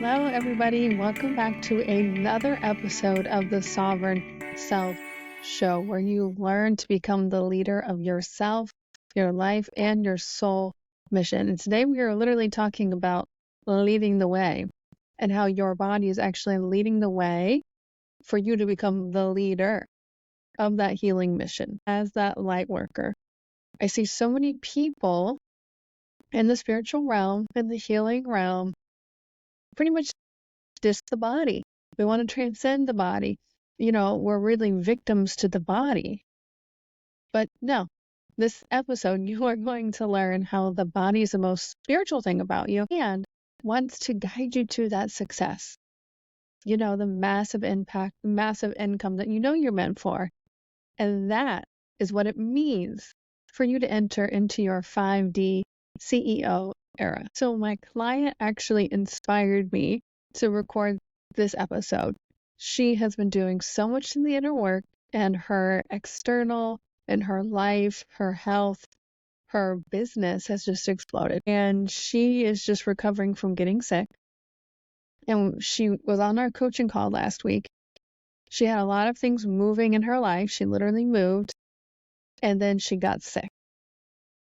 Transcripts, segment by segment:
Hello, everybody. Welcome back to another episode of the Sovereign Self Show, where you learn to become the leader of yourself, your life, and your soul mission. And today we are literally talking about leading the way and how your body is actually leading the way for you to become the leader of that healing mission as that light worker. I see so many people in the spiritual realm, in the healing realm, pretty much diss the body. We want to transcend the body. We're really victims to the body. But no, this episode, you are going to learn how the body is the most spiritual thing about you and wants to guide you to that success. The massive impact, massive income that you're meant for. And that is what it means for you to enter into your 5D CEO era. So my client actually inspired me to record this episode. She has been doing so much in the inner work, and her external and her life, her health, her business has just exploded. And she is just recovering from getting sick. And she was on our coaching call last week. She had a lot of things moving in her life. She literally moved, and then she got sick.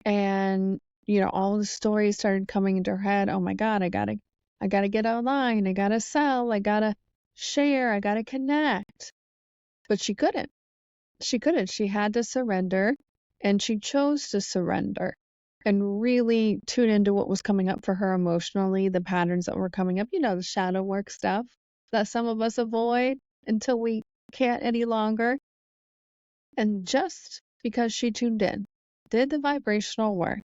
And, all the stories started coming into her head. Oh my God, I gotta get online. I gotta sell. I gotta share. I gotta connect. But she couldn't. She had to surrender, and she chose to surrender and really tune into what was coming up for her emotionally, the patterns that were coming up, the shadow work stuff that some of us avoid until we can't any longer. And just because she tuned in, did the vibrational work,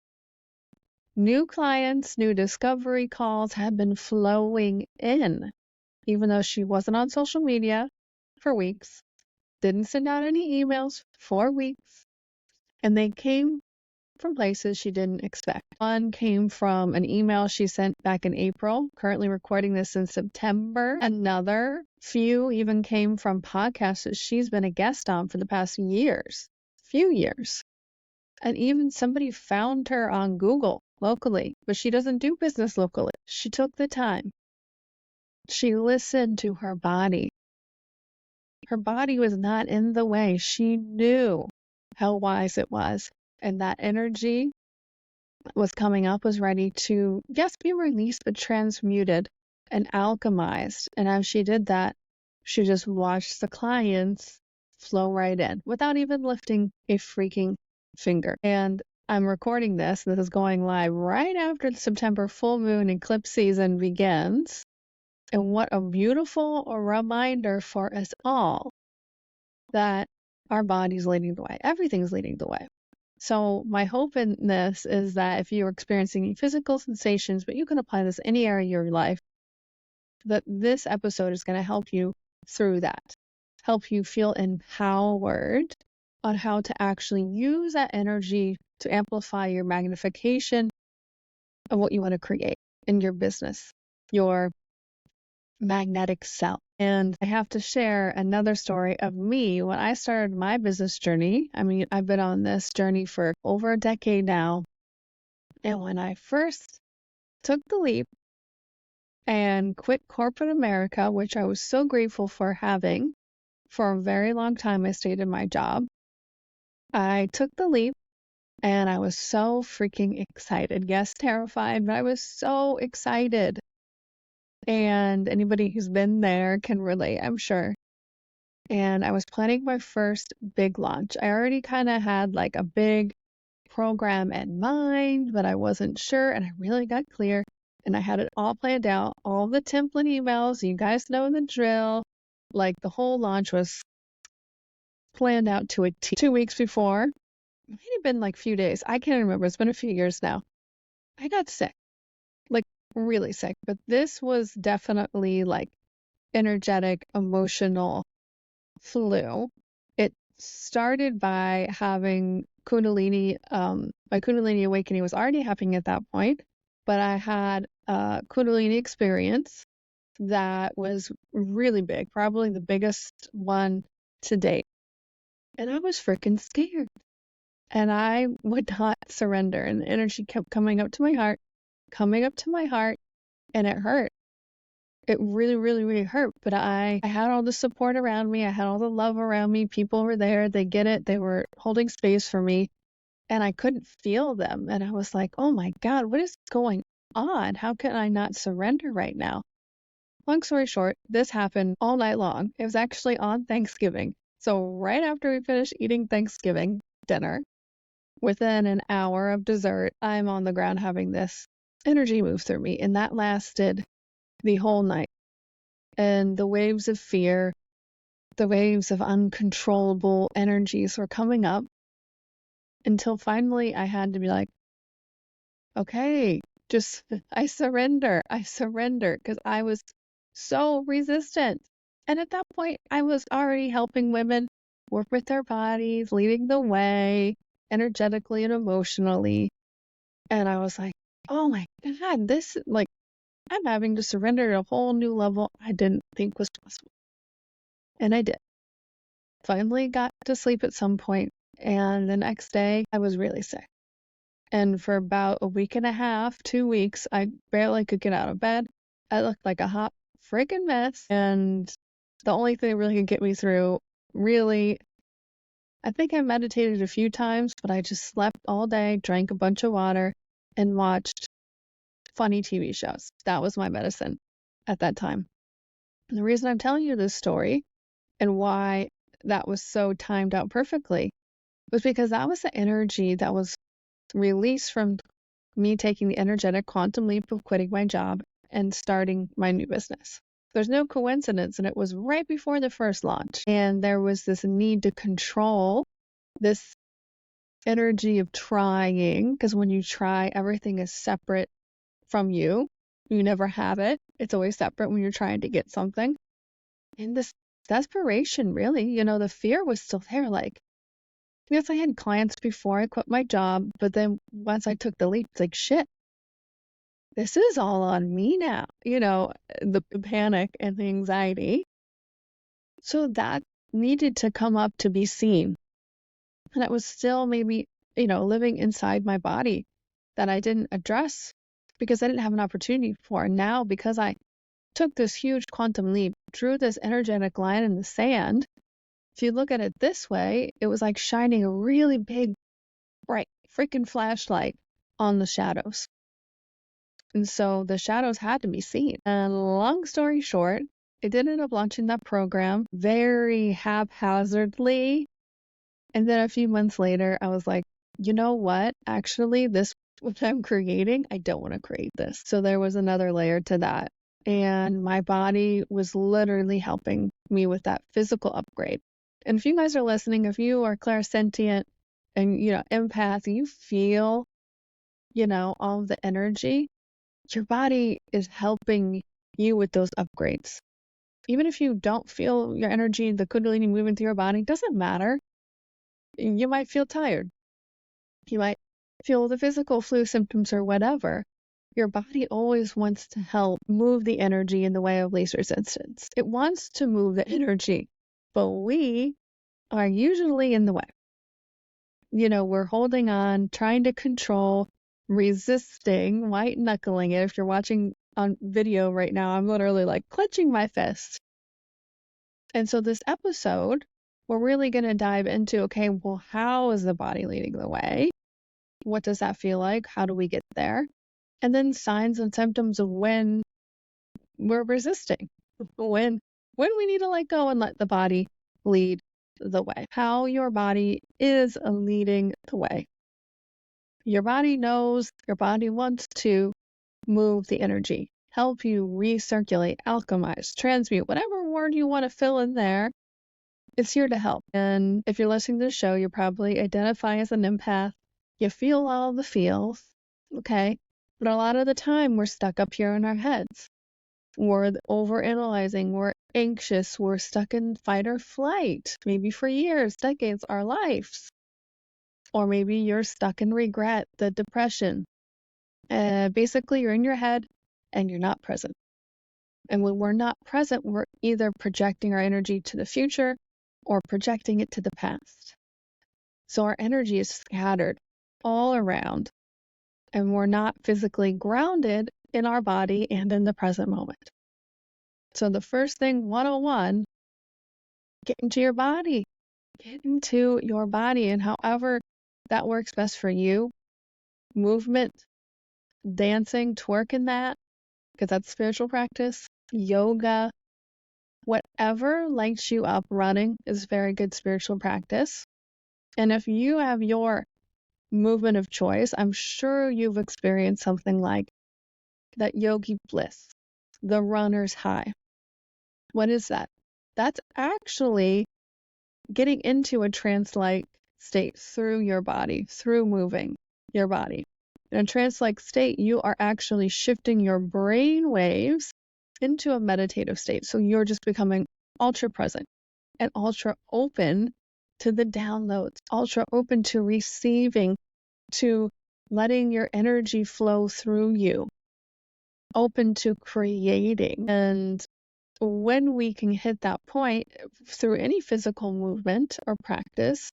new clients, new discovery calls have been flowing in, even though she wasn't on social media for weeks, didn't send out any emails for weeks, and they came from places she didn't expect. One came from an email she sent back in April, currently recording this in September. Another few even came from podcasts that she's been a guest on for the past few years. And even somebody found her on Google locally, but she doesn't do business locally. She took the time. She listened to her body. Her body was not in the way. She knew how wise it was. And that energy was coming up, was ready to, yes, be released, but transmuted and alchemized. And as she did that, she just watched the clients flow right in without even lifting a freaking finger. And I'm recording this. This is going live right after the September full moon eclipse season begins. And what a beautiful reminder for us all that our body's leading the way. Everything's leading the way. So my hope in this is that if you're experiencing any physical sensations, but you can apply this any area of your life, that this episode is going to help you through that, help you feel empowered on how to actually use that energy to amplify your magnification of what you want to create in your business, your magnetic self. And I have to share another story of me when I started my business journey. I mean, I've been on this journey for over a decade now. And when I first took the leap and quit corporate America, which I was so grateful for having for a very long time, I stayed in my job. I took the leap and I was so freaking excited. Yes, terrified, but I was so excited. And anybody who's been there can relate, I'm sure. And I was planning my first big launch. I already kind of had like a big program in mind, but I wasn't sure, and I really got clear, and I had it all planned out, all the template emails, you guys know the drill. Like the whole launch was planned out to a T. 2 weeks before, it might have been like a few days, I can't remember, it's been a few years now, I got sick, like really sick. But this was definitely like energetic, emotional flu. It started by having Kundalini. My Kundalini awakening was already happening at that point, but I had a Kundalini experience that was really big, probably the biggest one to date. And I was freaking scared. And I would not surrender. And the energy kept coming up to my heart, and it hurt. It really, really, really hurt. But I had all the support around me. I had all the love around me. People were there. They get it. They were holding space for me. And I couldn't feel them. And I was like, oh my God, what is going on? How can I not surrender right now? Long story short, this happened all night long. It was actually on Thanksgiving. So right after we finished eating Thanksgiving dinner, within an hour of dessert, I'm on the ground having this energy move through me. And that lasted the whole night. And the waves of fear, the waves of uncontrollable energies were coming up until finally I had to be like, okay, just I surrender, because I was so resistant. And at that point, I was already helping women work with their bodies, leading the way energetically and emotionally. And I was like, oh my God, this, like, I'm having to surrender at a whole new level I didn't think was possible. And I did. Finally got to sleep at some point, and the next day I was really sick. And for about a week and a half, 2 weeks, I barely could get out of bed. I looked like a hot freaking mess. And the only thing that really could get me through, really, I think I meditated a few times, but I just slept all day, drank a bunch of water, and watched funny TV shows. That was my medicine at that time. And the reason I'm telling you this story and why that was so timed out perfectly was because that was the energy that was released from me taking the energetic quantum leap of quitting my job and starting my new business. There's no coincidence, and it was right before the first launch. And there was this need to control this energy of trying, because when you try, everything is separate from you. You never have it. It's always separate when you're trying to get something. And this desperation, really, the fear was still there. Like, yes, I had clients before I quit my job, but then once I took the leap, it's like, shit, this is all on me now, the panic and the anxiety. So that needed to come up to be seen. And it was still maybe, living inside my body that I didn't address because I didn't have an opportunity for. And now, because I took this huge quantum leap, drew this energetic line in the sand, if you look at it this way, it was like shining a really big, bright freaking flashlight on the shadows. And so the shadows had to be seen. And long story short, I did end up launching that program very haphazardly. And then a few months later, I was like, you know what? Actually, what I'm creating, I don't want to create this. So there was another layer to that. And my body was literally helping me with that physical upgrade. And if you guys are listening, if you are clairsentient and, empath, you feel, all the energy, your body is helping you with those upgrades. Even if you don't feel your energy, the kundalini moving through your body, doesn't matter. You might feel tired. You might feel the physical flu symptoms or whatever. Your body always wants to help move the energy in the way of least resistance. It wants to move the energy, but we are usually in the way. We're holding on, trying to control, resisting, white knuckling it. If you're watching on video right now, I'm literally like clenching my fist. And so this episode, we're really going to dive into, okay, well, how is the body leading the way? What does that feel like? How do we get there? And then signs and symptoms of when we're resisting, when we need to let go and let the body lead the way. How your body is leading the way. Your body knows, your body wants to move the energy, help you recirculate, alchemize, transmute, whatever word you want to fill in there. It's here to help. And if you're listening to the show, you probably identify as an empath. You feel all the feels, okay? But a lot of the time, we're stuck up here in our heads. We're overanalyzing, we're anxious, we're stuck in fight or flight, maybe for years, decades, our lives. Or maybe you're stuck in regret, the depression. Basically, you're in your head and you're not present. And when we're not present, we're either projecting our energy to the future or projecting it to the past. So our energy is scattered all around, and we're not physically grounded in our body and in the present moment. So the first thing, 101, get into your body. Get into your body, and however that works best for you. Movement, dancing, twerking that, because that's spiritual practice. Yoga, whatever lights you up. Running is very good spiritual practice. And if you have your movement of choice, I'm sure you've experienced something like that yogi bliss, the runner's high. What is that? That's actually getting into a trance-like state through your body, through moving your body. In a trance-like state, you are actually shifting your brain waves into a meditative state. So you're just becoming ultra present and ultra open to the downloads, ultra open to receiving, to letting your energy flow through you, open to creating. And when we can hit that point through any physical movement or practice,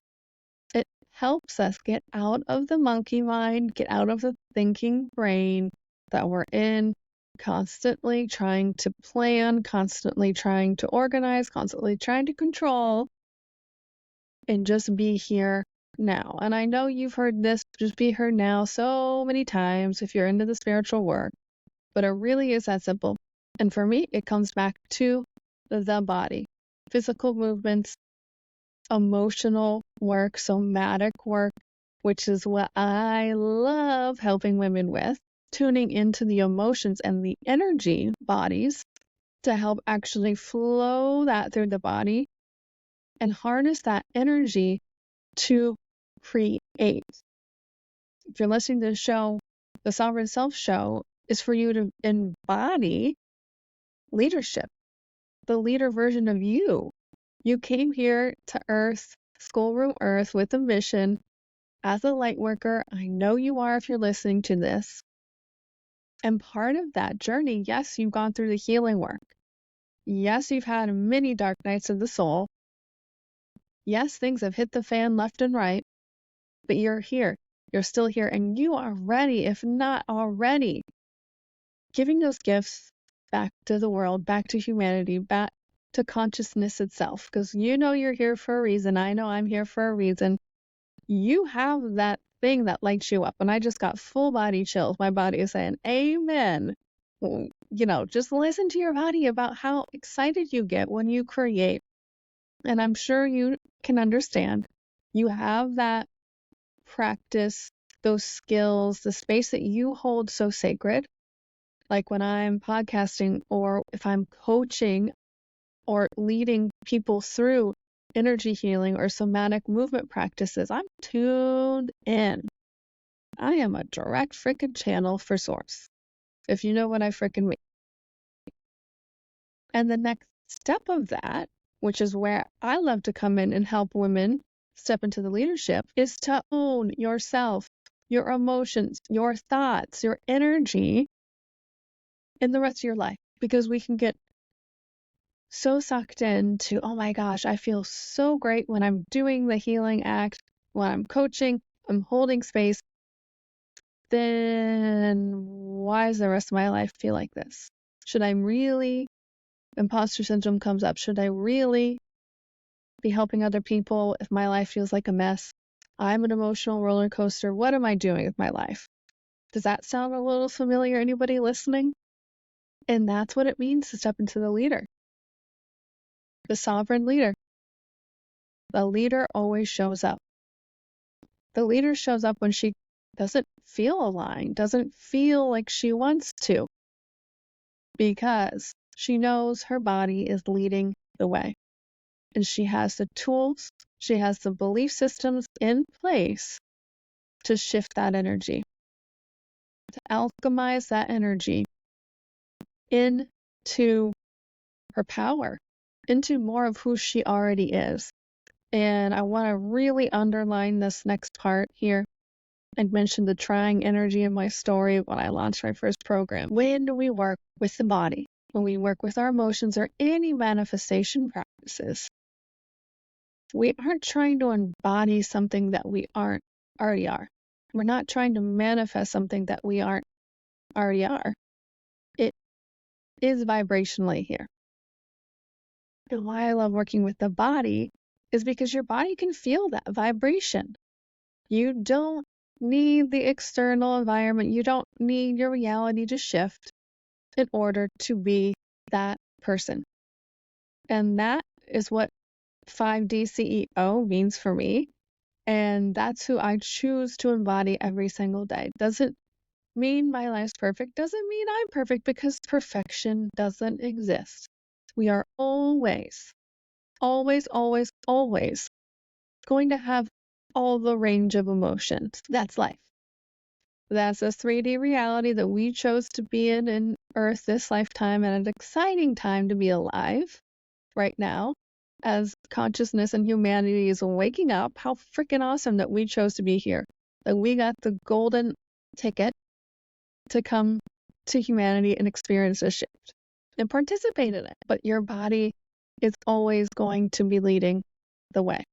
it helps us get out of the monkey mind, get out of the thinking brain that we're in, constantly trying to plan, constantly trying to organize, constantly trying to control, and just be here now. And I know you've heard this, just be here now, so many times if you're into the spiritual work, but it really is that simple. And for me, it comes back to the body, physical movements, emotional work, somatic work, which is what I love helping women with, tuning into the emotions and the energy bodies to help actually flow that through the body and harness that energy to create. If you're listening to the show, the Sovereign Self Show is for you to embody leadership, the leader version of you. You came here to Earth, Schoolroom Earth, with a mission as a light worker. I know you are if you're listening to this. And part of that journey, yes, you've gone through the healing work. Yes, you've had many dark nights of the soul. Yes, things have hit the fan left and right, but you're here. You're still here, and you are ready, if not already, giving those gifts back to the world, back to humanity, back to consciousness itself, because you know you're here for a reason. I know I'm here for a reason. You have that thing that lights you up, and I just got full body chills. My body is saying, amen. Just listen to your body about how excited you get when you create. And I'm sure you can understand. You have that practice, those skills, the space that you hold so sacred. Like when I'm podcasting or if I'm coaching or leading people through energy healing or somatic movement practices, I'm tuned in. I am a direct frickin' channel for source, if you know what I frickin' mean. And the next step of that, which is where I love to come in and help women step into the leadership, is to own yourself, your emotions, your thoughts, your energy in the rest of your life. Because we can get so sucked into, oh my gosh, I feel so great when I'm doing the healing act, when I'm coaching, I'm holding space. Then why does the rest of my life feel like this? Should I really, imposter syndrome comes up, should I really be helping other people if my life feels like a mess? I'm an emotional roller coaster. What am I doing with my life? Does that sound a little familiar? Anybody listening? And that's what it means to step into the leader. The sovereign leader. The leader always shows up. The leader shows up when she doesn't feel aligned, doesn't feel like she wants to, because she knows her body is leading the way. And she has the tools, she has the belief systems in place to shift that energy, to alchemize that energy into her power, into more of who she already is. And I want to really underline this next part here. I mentioned the trying energy in my story when I launched my first program. When we work with the body, when we work with our emotions or any manifestation practices, we aren't trying to embody something that we aren't already are. We're not trying to manifest something that we aren't already are. It is vibrationally here. And why I love working with the body is because your body can feel that vibration. You don't need the external environment. You don't need your reality to shift in order to be that person. And that is what 5D CEO means for me. And that's who I choose to embody every single day. Doesn't mean my life's perfect, doesn't mean I'm perfect, because perfection doesn't exist. We are always, always, always, always going to have all the range of emotions. That's life. That's a 3D reality that we chose to be in Earth this lifetime, and an exciting time to be alive right now as consciousness and humanity is waking up. How freaking awesome that we chose to be here, that we got the golden ticket to come to humanity and experience a shift and participate in it. But your body is always going to be leading the way.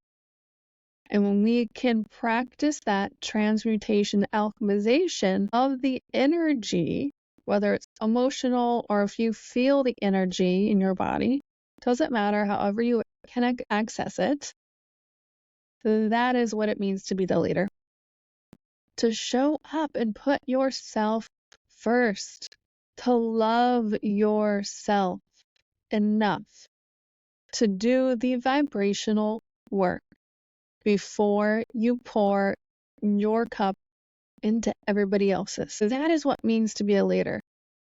And when we can practice that transmutation, alchemization of the energy, whether it's emotional or if you feel the energy in your body, doesn't matter, however you can access it, that is what it means to be the leader. To show up and put yourself first, to love yourself enough to do the vibrational work before you pour your cup into everybody else's. So that is what it means to be a leader.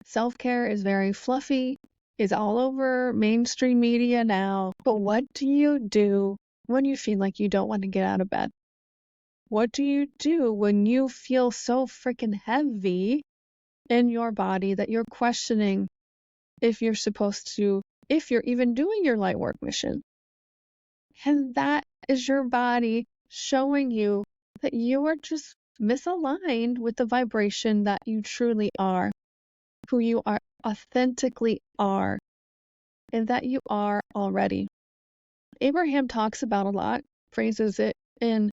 Self-care is very fluffy, is all over mainstream media now. But what do you do when you feel like you don't want to get out of bed? What do you do when you feel so freaking heavy in your body that you're questioning if you're supposed to, if you're even doing your light work mission? And that is your body showing you that you are just misaligned with the vibration that you truly are, who you are authentically are, and that you are already. Abraham talks about a lot, phrases it in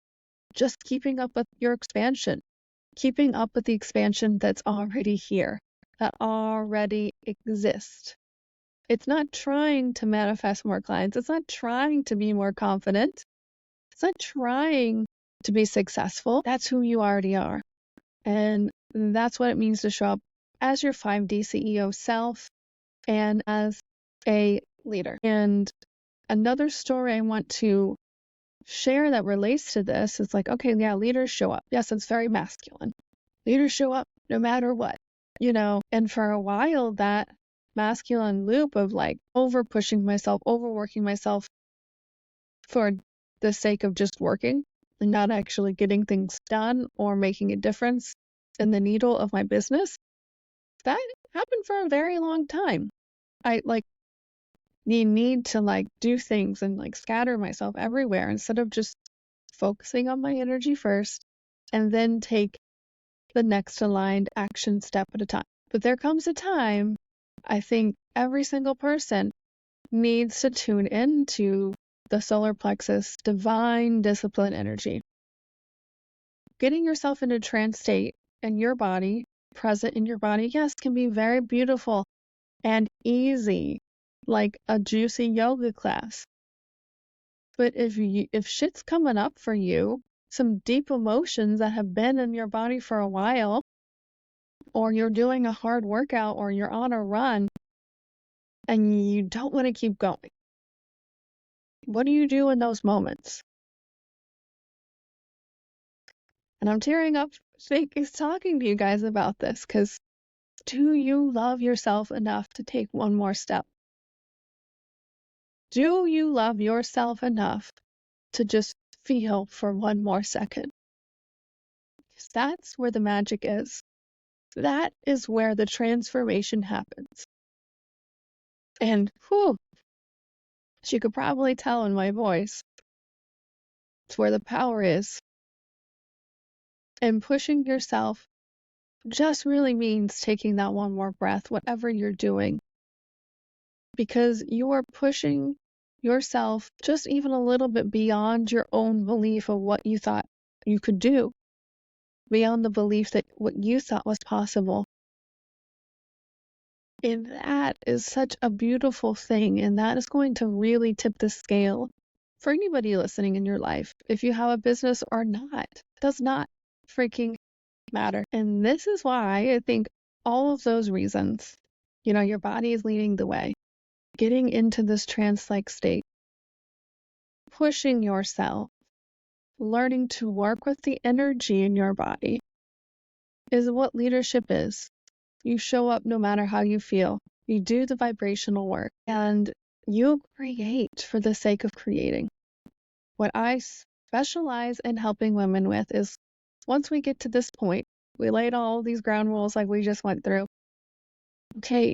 just keeping up with your expansion, keeping up with the expansion that's already here, that already exists. It's not trying to manifest more clients. It's not trying to be more confident. It's not trying to be successful. That's who you already are. And that's what it means to show up as your 5D CEO self and as a leader. And another story I want to share that relates to this is like, okay, yeah, leaders show up. Yes, it's very masculine. Leaders show up no matter what, and for a while that masculine loop of like over pushing myself, overworking myself for the sake of just working and not actually getting things done or making a difference in the needle of my business, that happened for a very long time. You need to like do things and like scatter myself everywhere instead of just focusing on my energy first and then take the next aligned action step at a time. But there comes a time, I think every single person needs to tune into the solar plexus, divine discipline energy. Getting yourself into trance state and your body, present in your body, yes, can be very beautiful and easy, like a juicy yoga class. But if shit's coming up for you, some deep emotions that have been in your body for a while, or you're doing a hard workout, or you're on a run, and you don't want to keep going, what do you do in those moments? And I'm tearing up talking to you guys about this, because do you love yourself enough to take one more step? Do you love yourself enough to just feel for one more second? Because that's where the magic is. That is where the transformation happens. And whew, as you could probably tell in my voice, it's where the power is. And pushing yourself just really means taking that one more breath, whatever you're doing. Because you are pushing yourself just even a little bit beyond your own belief of what you thought you could do, beyond the belief that what you thought was possible. And that is such a beautiful thing. And that is going to really tip the scale for anybody listening in your life. If you have a business or not, does not freaking matter. And this is why I think all of those reasons, your body is leading the way, getting into this trance-like state, pushing yourself, learning to work with the energy in your body is what leadership is. You show up no matter how you feel. You do the vibrational work and you create for the sake of creating. What I specialize in helping women with is once we get to this point, we laid all these ground rules like we just went through. Okay,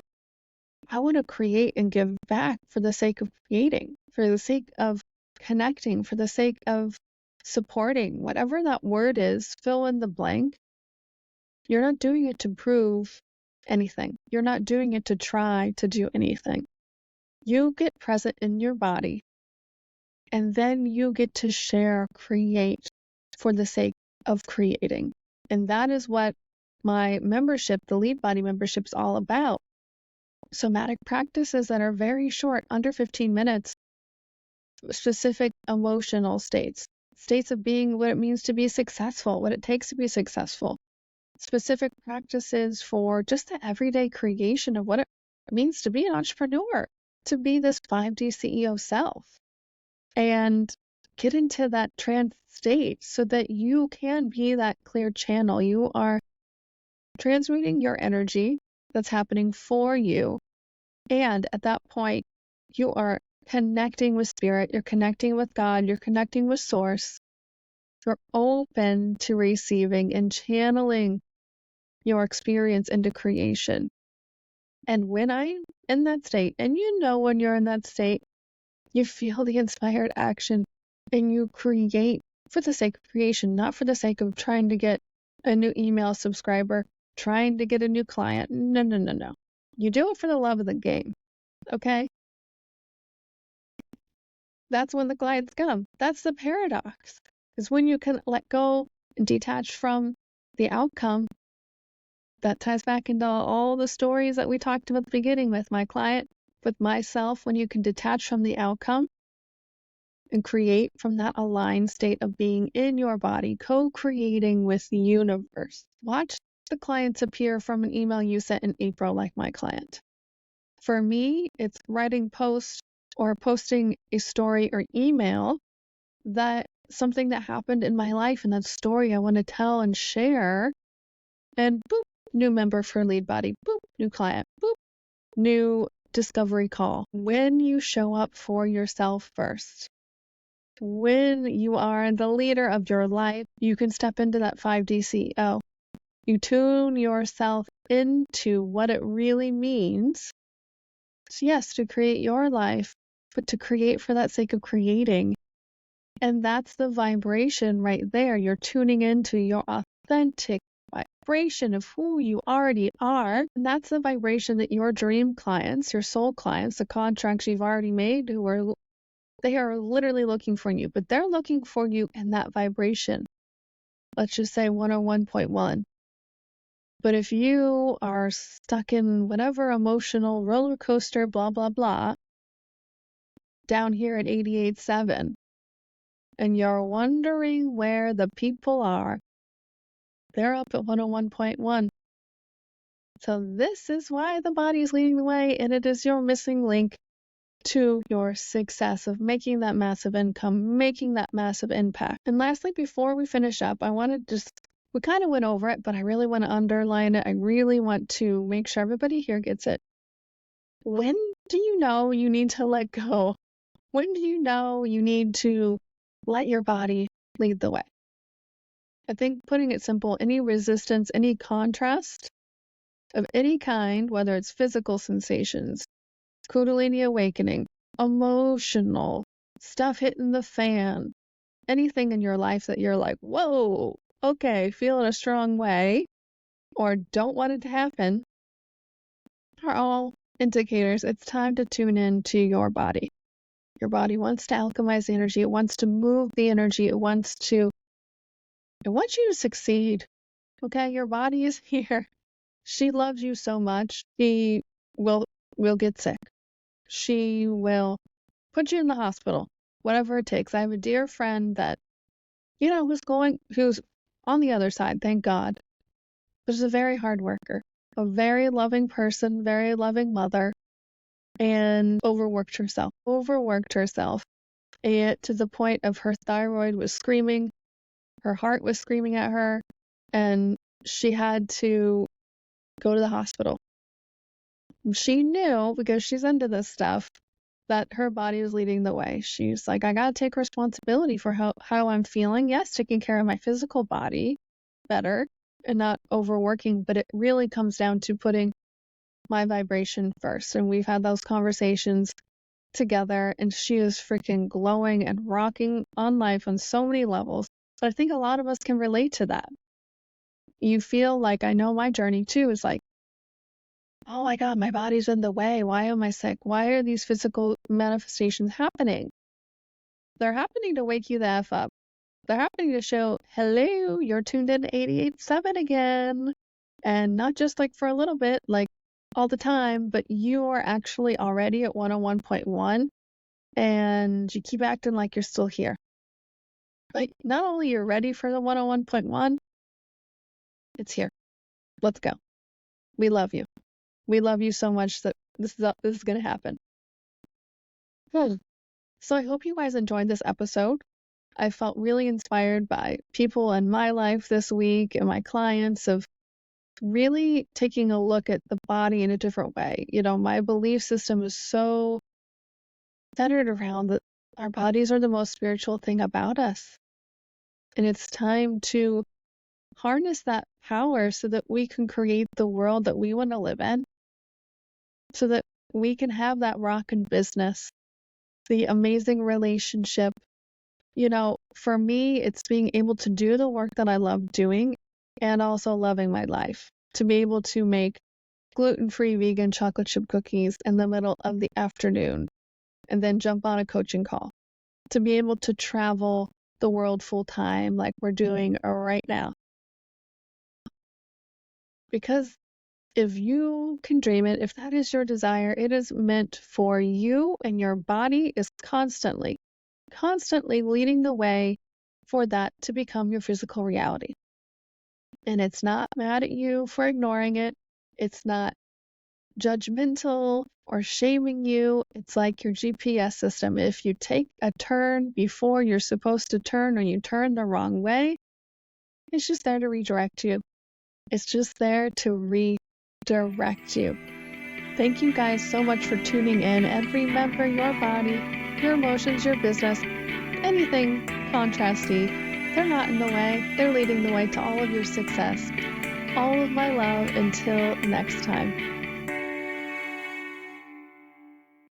I want to create and give back for the sake of creating, for the sake of connecting, for the sake of supporting, whatever that word is, fill in the blank. You're not doing it to prove anything. You're not doing it to try to do anything. You get present in your body, and then you get to share, create for the sake of creating. And that is what my membership, the Lead Body membership, is all about. Somatic practices that are very short, under 15 minutes, specific emotional states, states of being, what it means to be successful, what it takes to be successful, specific practices for just the everyday creation of what it means to be an entrepreneur, to be this 5D CEO self, and get into that trance state so that you can be that clear channel. You are transmuting your energy that's happening for you. And at that point, you are connecting with spirit, you're connecting with God, you're connecting with source. You're open to receiving and channeling your experience into creation. And when I'm in that state, and when you're in that state, you feel the inspired action and you create for the sake of creation, not for the sake of trying to get a new email subscriber, trying to get a new client. No, no, no, no. You do it for the love of the game, okay? That's when the clients come. That's the paradox. Is when you can let go and detach from the outcome. That ties back into all the stories that we talked about at the beginning with my client, with myself, when you can detach from the outcome and create from that aligned state of being in your body, co-creating with the universe. Watch the clients appear from an email you sent in April, like my client. For me, it's writing posts or posting a story or email that something that happened in my life and that story I want to tell and share. And boop, new member for Lead Body, boop, new client, boop, new discovery call. When you show up for yourself first, when you are the leader of your life, you can step into that 5D CEO. You tune yourself into what it really means. So yes, to create your life, but to create for that sake of creating. And that's the vibration right there. You're tuning into your authentic vibration of who you already are. And that's the vibration that your dream clients, your soul clients, the contracts you've already made, they are literally looking for you, but they're looking for you in that vibration. Let's just say 101.1. But if you are stuck in whatever emotional roller coaster, blah, blah, blah, down here at 88.7, and you're wondering where the people are, they're up at 101.1. So this is why the body is leading the way, and it is your missing link to your success of making that massive income, making that massive impact. And lastly, before we finish up, we kind of went over it, but I really want to underline it. I really want to make sure everybody here gets it. When do you know you need to let go? When do you know you need to let your body lead the way? I think putting it simple, any resistance, any contrast of any kind, whether it's physical sensations, Kundalini awakening, emotional, stuff hitting the fan, anything in your life that you're like, whoa, okay, feel in a strong way, or don't want it to happen, are all indicators it's time to tune in to your body. Your body wants to alchemize the energy. It wants to move the energy. It wants you to succeed. Okay, your body is here. She loves you so much. She will get sick. She will put you in the hospital, whatever it takes. I have a dear friend that, who's on the other side, thank God, but she's a very hard worker, a very loving person, very loving mother, and overworked herself, and to the point of her thyroid was screaming, her heart was screaming at her, and she had to go to the hospital. She knew, because she's into this stuff, that her body was leading the way. She's like, I gotta take responsibility for how I'm feeling. Yes, taking care of my physical body better and not overworking, but it really comes down to putting my vibration first. And we've had those conversations together, and she is freaking glowing and rocking on life on so many levels. But I think a lot of us can relate to that. You feel like, I know my journey too is like, oh my God, my body's in the way. Why am I sick? Why are these physical manifestations happening? They're happening to wake you the F up. They're happening to show, hello, you're tuned in to 88.7 again. And not just like for a little bit, like all the time, but you are actually already at 101.1 and you keep acting like you're still here. Like, not only you're ready for the 101.1, it's here. Let's go. We love you. We love you so much that this is going to happen. So I hope you guys enjoyed this episode. I felt really inspired by people in my life this week and my clients of really taking a look at the body in a different way. My belief system is so centered around that our bodies are the most spiritual thing about us. And it's time to harness that power so that we can create the world that we want to live in, so that we can have that rockin' business, the amazing relationship. For me, it's being able to do the work that I love doing and also loving my life. To be able to make gluten-free vegan chocolate chip cookies in the middle of the afternoon and then jump on a coaching call. To be able to travel the world full time like we're doing right now. Because if you can dream it, if that is your desire, it is meant for you, and your body is constantly leading the way for that to become your physical reality. And it's not mad at you for ignoring it. It's not judgmental or shaming you. It's like your GPS system. If you take a turn before you're supposed to turn, or you turn the wrong way, it's just there to redirect you. It's just there to redirect you. Thank you guys so much for tuning in, and remember, your body, your emotions, your business, anything contrasty, they're not in the way. They're leading the way to all of your success. All of my love until next time.